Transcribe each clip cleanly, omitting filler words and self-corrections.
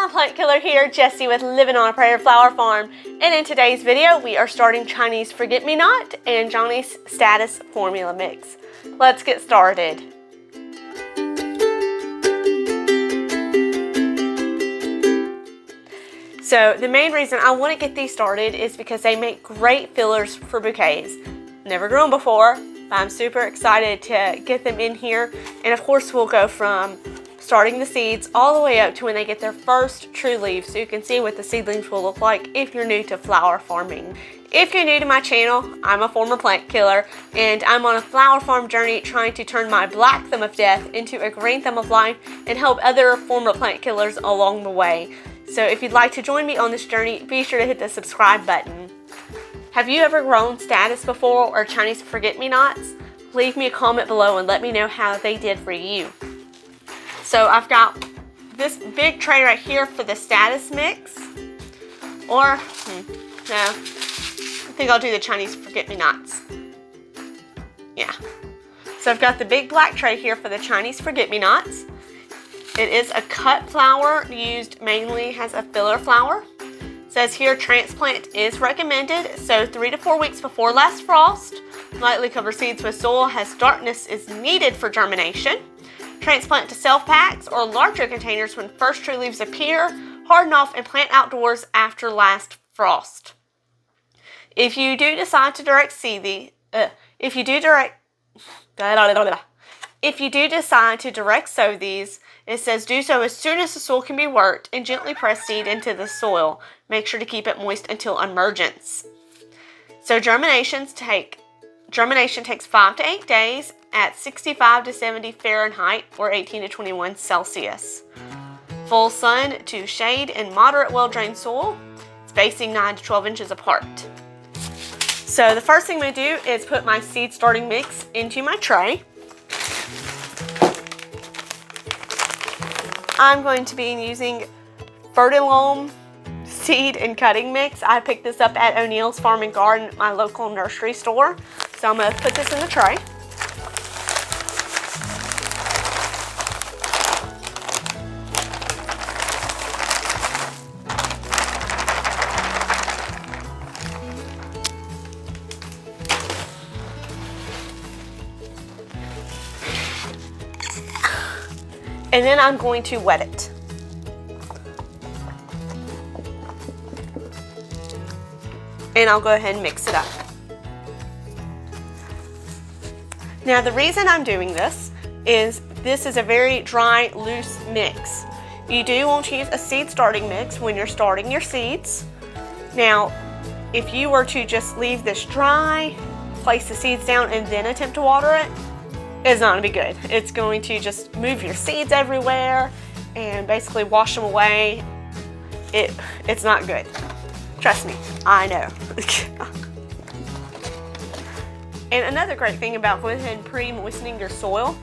former plant killer here, Jessie with Living on a Prayer Flower Farm, and in today's video we are starting Chinese Forget-me-not and Johnny's Status formula mix. Let's get started. So the main reason I want to get these started is because they make great fillers for bouquets. Never grew them before, but I'm super excited to get them in here, and of course we'll go from starting the seeds all the way up to when they get their first true leaves, so you can see what the seedlings will look like if you're new to flower farming. If you're new to my channel, I'm a former plant killer, and I'm on a flower farm journey trying to turn my black thumb of death into a green thumb of life and help other former plant killers along the way. So if you'd like to join me on this journey, be sure to hit the subscribe button. Have you ever grown Status before or Chinese Forget-me-nots? Leave me a comment below and let me know how they did for you. So I've got this big tray right here for the Status mix, or no, I think I'll do the Chinese Forget-me-nots. Yeah. So I've got the big black tray here for the Chinese Forget-me-nots. It is a cut flower used mainly as a filler flower. It says here transplant is recommended, so 3 to 4 weeks before last frost. Lightly cover seeds with soil as darkness is needed for germination. Transplant to self-packs or larger containers when first true leaves appear. Harden off and plant outdoors after last frost. If you do decide to direct sow these, it says do so as soon as the soil can be worked and gently press seed into the soil. Make sure to keep it moist until emergence. So germination takes 5 to 8 days at 65 to 70 Fahrenheit or 18 to 21 Celsius. Full sun to shade and moderate well-drained soil, spacing 9 to 12 inches apart. So the first thing I'm going to do is put my seed starting mix into my tray. I'm going to be using Fertilome seed and cutting mix. I picked this up at O'Neill's Farm and Garden, my local nursery store. So I'm going to put this in the tray. And then I'm going to wet it. And I'll go ahead and mix it up. Now the reason I'm doing this is a very dry, loose mix. You do want to use a seed starting mix when you're starting your seeds. Now, if you were to just leave this dry, place the seeds down and then attempt to water it, it's not going to be good. It's going to just move your seeds everywhere and basically wash them away. It's not good. Trust me, I know. And another great thing about going ahead and pre-moistening your soil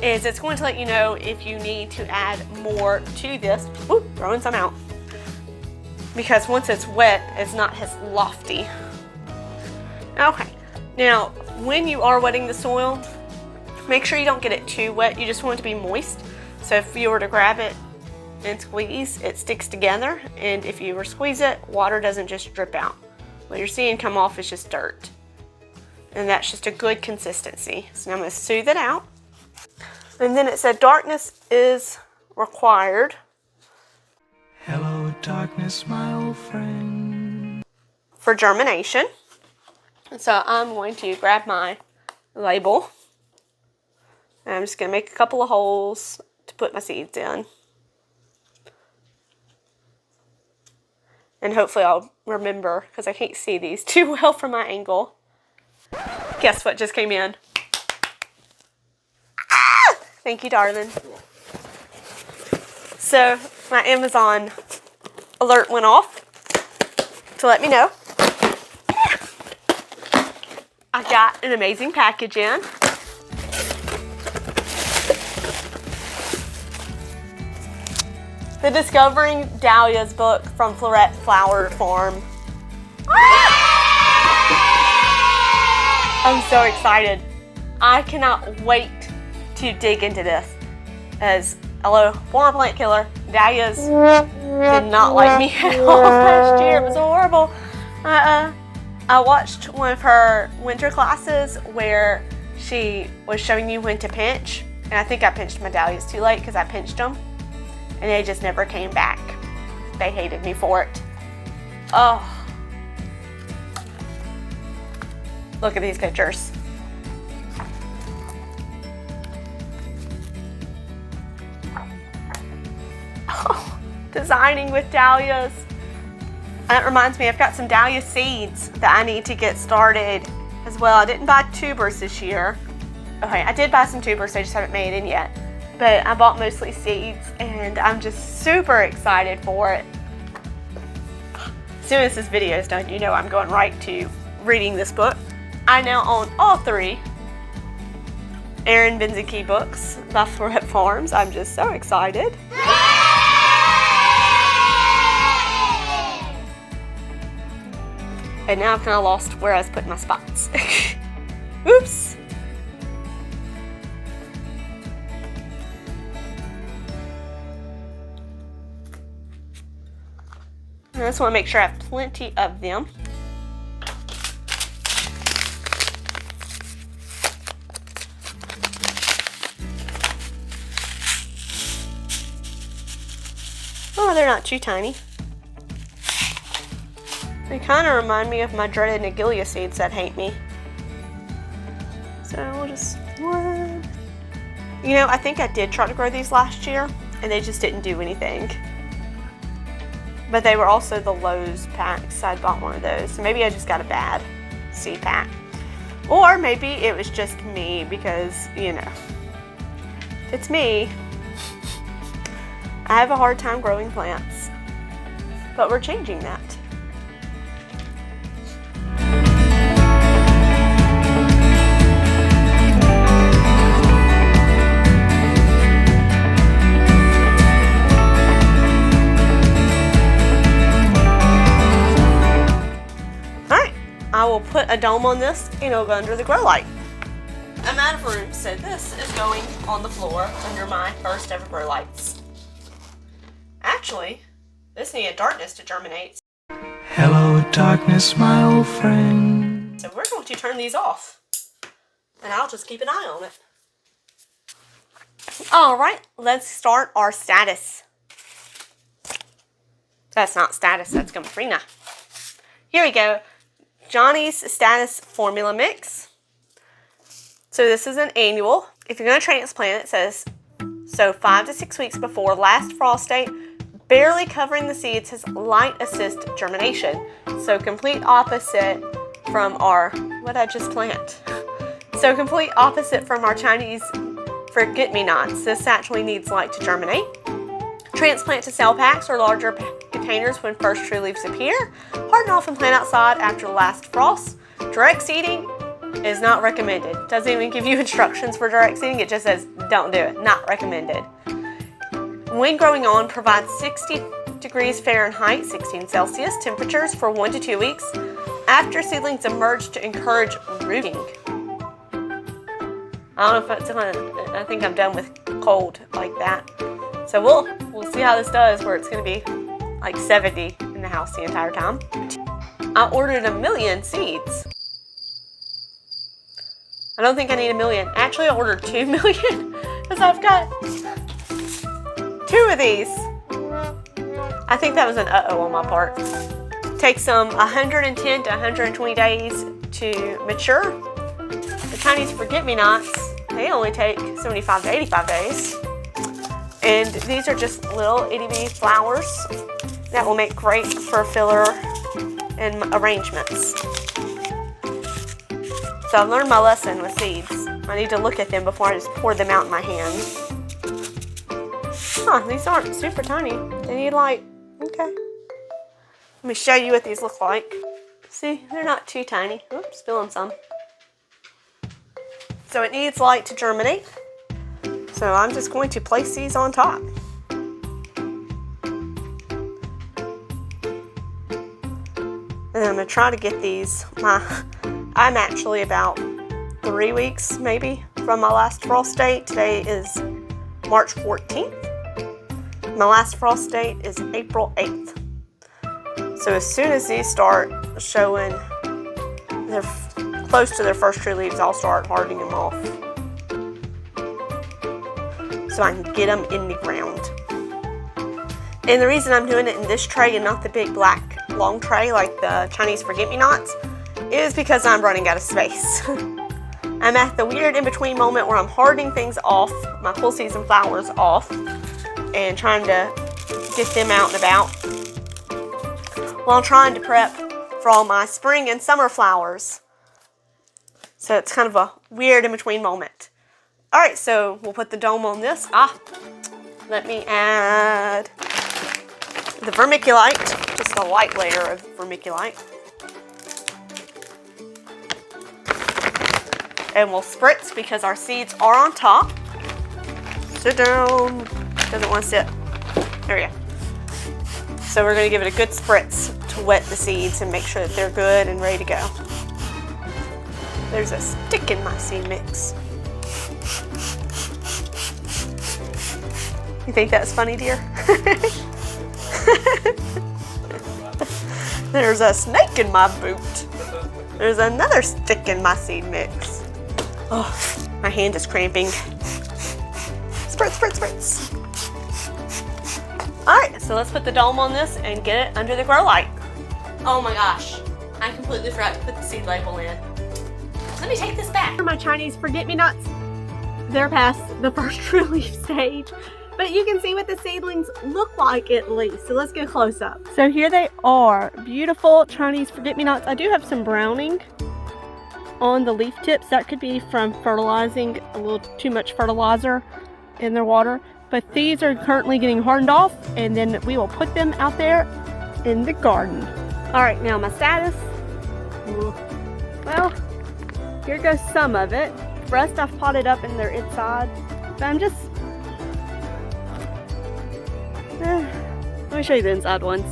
is it's going to let you know if you need to add more to this. Ooh, throwing some out. Because once it's wet, it's not as lofty. Okay, now when you are wetting the soil, make sure you don't get it too wet. You just want it to be moist. So if you were to grab it and squeeze, it sticks together. And if you were to squeeze it, water doesn't just drip out. What you're seeing come off is just dirt. And that's just a good consistency. So now I'm going to soothe it out. And then it said darkness is required. Hello darkness, my old friend. For germination. So I'm going to grab my label. And I'm just going to make a couple of holes to put my seeds in. And hopefully I'll remember, because I can't see these too well from my angle. Guess what just came in? Ah! Thank you, darling. So my Amazon alert went off to let me know I got an amazing package in. The Discovering Dahlias book from Forget Flower Farm. I'm so excited. I cannot wait to dig into this. As hello, former plant killer, Dahlias did not like me at all last year. It was horrible. I watched one of her winter classes where she was showing you when to pinch, and I think I pinched my dahlias too late because I pinched them, and they just never came back. They hated me for it. Oh, look at these pictures. Oh, designing with dahlias. That reminds me, I've got some dahlia seeds that I need to get started as well. I didn't buy tubers this year. Okay, I did buy some tubers, I just haven't made in yet. But I bought mostly seeds, and I'm just super excited for it. As soon as this video is done, you know I'm going right to reading this book. I now own all 3 Erin Benzinke books by Forget Farms. I'm just so excited. And now I've kind of lost where I was putting my spots. Oops. I just want to make sure I have plenty of them. Oh, they're not too tiny. They kind of remind me of my dreaded Nagilia seeds that hate me. So we'll just one. You know, I think I did try to grow these last year, and they just didn't do anything. But they were also the Lowe's packs. So I bought one of those. So maybe I just got a bad seed pack. Or maybe it was just me because, you know, if it's me, I have a hard time growing plants. But we're changing that. I will put a dome on this and it'll go under the grow light. I'm out of room, so this is going on the floor under my first ever grow lights. Actually, this needed darkness to germinate. Hello, darkness, my old friend. So we're going to turn these off, and I'll just keep an eye on it. All right, let's start our status. That's not status, that's Gumfrina. Here we go. Johnny's Status Formula Mix. So this is an annual. If you're going to transplant, it says, so 5 to 6 weeks before last frost date, barely covering the seeds has light assist germination. So complete opposite from our, what did I just plant? So complete opposite from our Chinese Forget-me-nots. This actually needs light to germinate. Transplant to cell packs or larger containers when first true leaves appear. Harden off and plant outside after the last frost. Direct seeding is not recommended. Doesn't even give you instructions for direct seeding. It just says don't do it. Not recommended. When growing on, provide 60 degrees Fahrenheit, 16 Celsius temperatures for 1 to 2 weeks after seedlings emerge to encourage rooting. I don't know if it's gonna, I think I'm done with cold like that. So we'll see how this does, where it's going to be like 70 in the house the entire time. I ordered 1 million seeds. I don't think I need 1 million. Actually, I ordered 2 million because I've got 2 of these. I think that was an uh-oh on my part. Takes them 110 to 120 days to mature. The Chinese Forget-me-nots, they only take 75 to 85 days. And these are just little itty-bitty flowers that will make great for filler and arrangements. So I've learned my lesson with seeds. I need to look at them before I just pour them out in my hand. Huh, these aren't super tiny. They need light. Okay. Let me show you what these look like. See, they're not too tiny. Oops, spilling some. So it needs light to germinate. So I'm just going to place these on top. And I'm going to try to get these. I'm actually about 3 weeks maybe from my last frost date. Today is March 14th. My last frost date is April 8th. So as soon as these start showing they're close to their first true leaves, I'll start hardening them off so I can get them in the ground. And the reason I'm doing it in this tray and not the big black long tray like the Chinese forget-me-nots is because I'm running out of space. I'm at the weird in-between moment where I'm hardening things off, my full season flowers off, and trying to get them out and about while trying to prep for all my spring and summer flowers. So it's kind of a weird in-between moment. Alright, so we'll put the dome on this. Let me add the vermiculite, just a light layer of vermiculite. And we'll spritz because our seeds are on top. Sit down. Doesn't want to sit. There we go. So we're going to give it a good spritz to wet the seeds and make sure that they're good and ready to go. There's a stick in my seed mix. You think that's funny, dear? There's a snake in my boot. There's another stick in my seed mix. Oh, my hand is cramping. Spritz, spritz, spritz. Alright, so let's put the dome on this and get it under the grow light. Oh my gosh, I completely forgot to put the seed label in. Let me take this back. My Chinese forget-me-nots, they're past the first true leaf stage, but you can see what the seedlings look like at least. So let's get a close up. So here they are, beautiful Chinese forget-me-nots. I do have some browning on the leaf tips. That could be from fertilizing a little too much fertilizer in their water. But these are currently getting hardened off, and then we will put them out there in the garden. All right, now my status. Well, here goes some of it. The rest I've potted up and they're inside. But I'm just, let me show you the inside ones.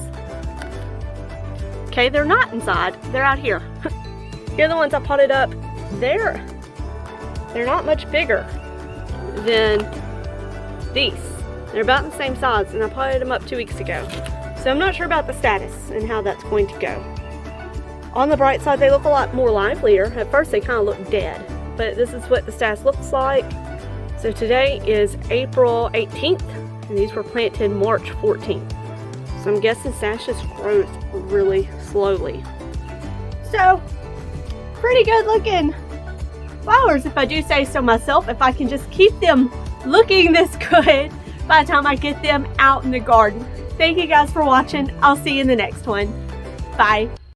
Okay, they're not inside, they're out here. Here are the ones I potted up. They're not much bigger than these. They're about the same size, and I potted them up 2 weeks ago. So I'm not sure about the status and how that's going to go. On the bright side, they look a lot more livelier. At first they kind of look dead, but this is what the status looks like. So today is April 18th, and these were planted March 14th. So I'm guessing status just grows really slowly. So, pretty good looking flowers, if I do say so myself, if I can just keep them looking this good by the time I get them out in the garden. Thank you guys for watching. I'll see you in the next one. Bye.